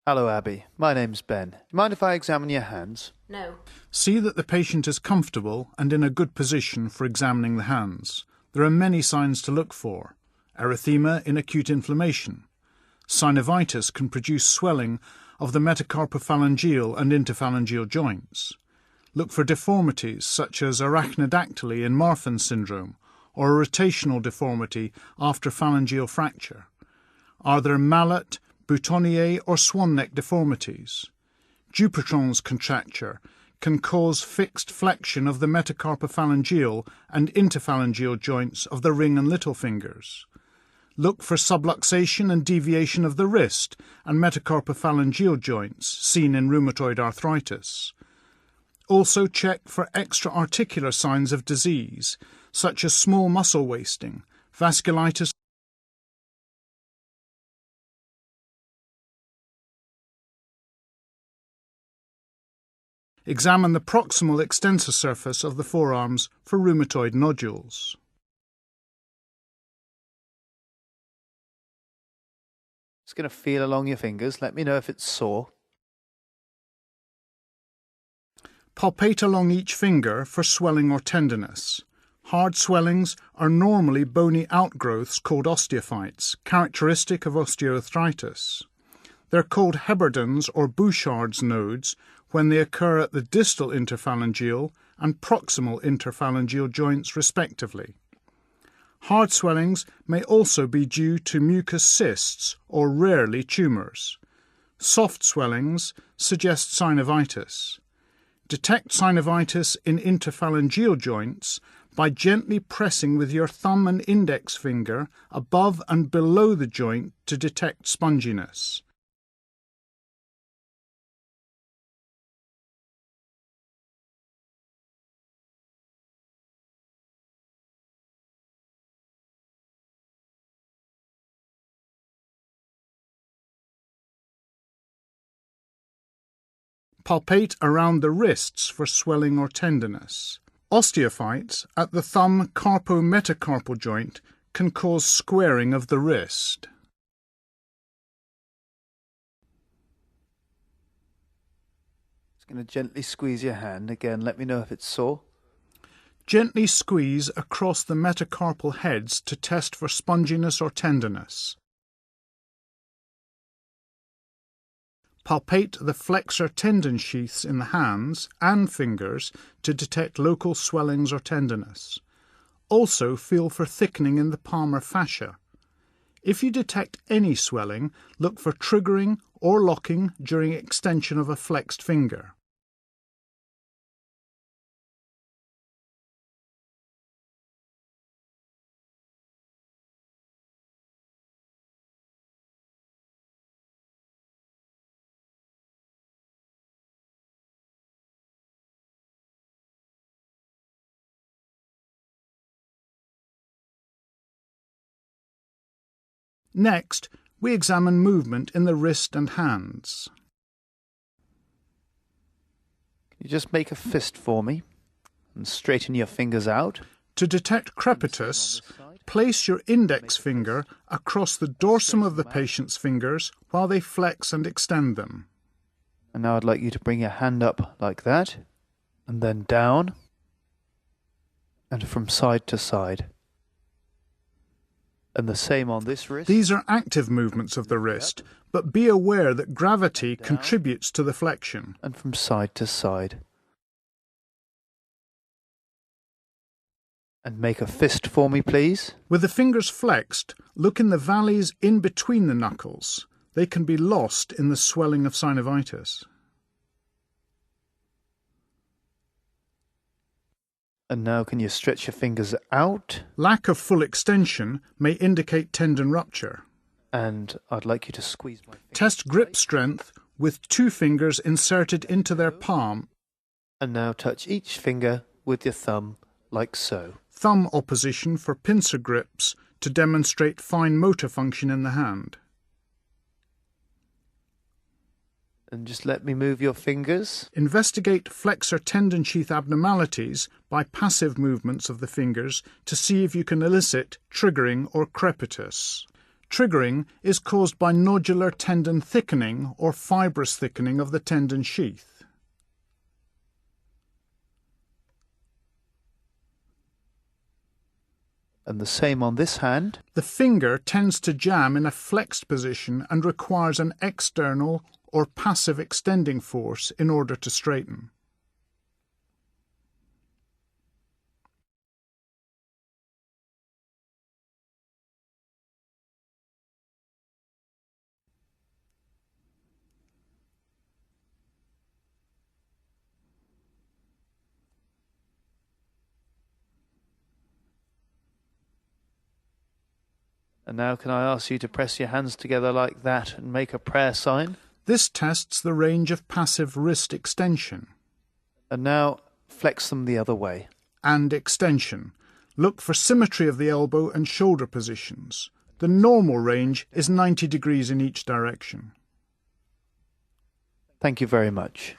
Hello, Abby. My name's Ben. Mind if I examine your hands? No. See that the patient is comfortable and in a good position for examining the hands. There are many signs to look for. Erythema in acute inflammation. Synovitis can produce swelling of the metacarpophalangeal and interphalangeal joints. Look for deformities such as arachnodactyly in Marfan syndrome or a rotational deformity after phalangeal fracture. Are there mallet, boutonniere or swan neck deformities? Dupuytren's contracture can cause fixed flexion of the metacarpophalangeal and interphalangeal joints of the ring and little fingers. Look for subluxation and deviation of the wrist and metacarpophalangeal joints seen in rheumatoid arthritis. Also check for extra-articular signs of disease, such as small muscle wasting, vasculitis. Examine the proximal extensor surface of the forearms for rheumatoid nodules. Just going to feel along your fingers. Let me know if it's sore. Palpate along each finger for swelling or tenderness. Hard swellings are normally bony outgrowths called osteophytes, characteristic of osteoarthritis. They're called Heberdens or Bouchard's nodes when they occur at the distal interphalangeal and proximal interphalangeal joints respectively. Hard swellings may also be due to mucous cysts or rarely tumours. Soft swellings suggest synovitis. Detect synovitis in interphalangeal joints by gently pressing with your thumb and index finger above and below the joint to detect sponginess. Palpate around the wrists for swelling or tenderness. Osteophytes at the thumb carpo-metacarpal joint can cause squaring of the wrist. Just going to gently squeeze your hand. Again, let me know if it's sore. Gently squeeze across the metacarpal heads to test for sponginess or tenderness. Palpate the flexor tendon sheaths in the hands and fingers to detect local swellings or tenderness. Also feel for thickening in the palmar fascia. If you detect any swelling, look for triggering or locking during extension of a flexed finger. Next, we examine movement in the wrist and hands. Can you just make a fist for me and straighten your fingers out? To detect crepitus, place your index finger across the dorsum of the patient's fingers while they flex and extend them. And now I'd like you to bring your hand up like that, and then down, and from side to side. And the same on this wrist. These are active movements of the wrist, but be aware that gravity contributes to the flexion. And from side to side. And make a fist for me, please. With the fingers flexed, look in the valleys in between the knuckles. They can be lost in the swelling of synovitis. And now can you stretch your fingers out? Lack of full extension may indicate tendon rupture. And I'd like you to squeeze my fingers. Test grip strength with 2 fingers inserted into their palm. And now touch each finger with your thumb, like so. Thumb opposition for pincer grips to demonstrate fine motor function in the hand. And just let me move your fingers. Investigate flexor tendon sheath abnormalities by passive movements of the fingers to see if you can elicit triggering or crepitus. Triggering is caused by nodular tendon thickening or fibrous thickening of the tendon sheath. And the same on this hand. The finger tends to jam in a flexed position and requires an external or passive extending force in order to straighten. And now can I ask you to press your hands together like that and make a prayer sign? This tests the range of passive wrist extension. And now flex them the other way. And extension. Look for symmetry of the elbow and shoulder positions. The normal range is 90 degrees in each direction. Thank you very much.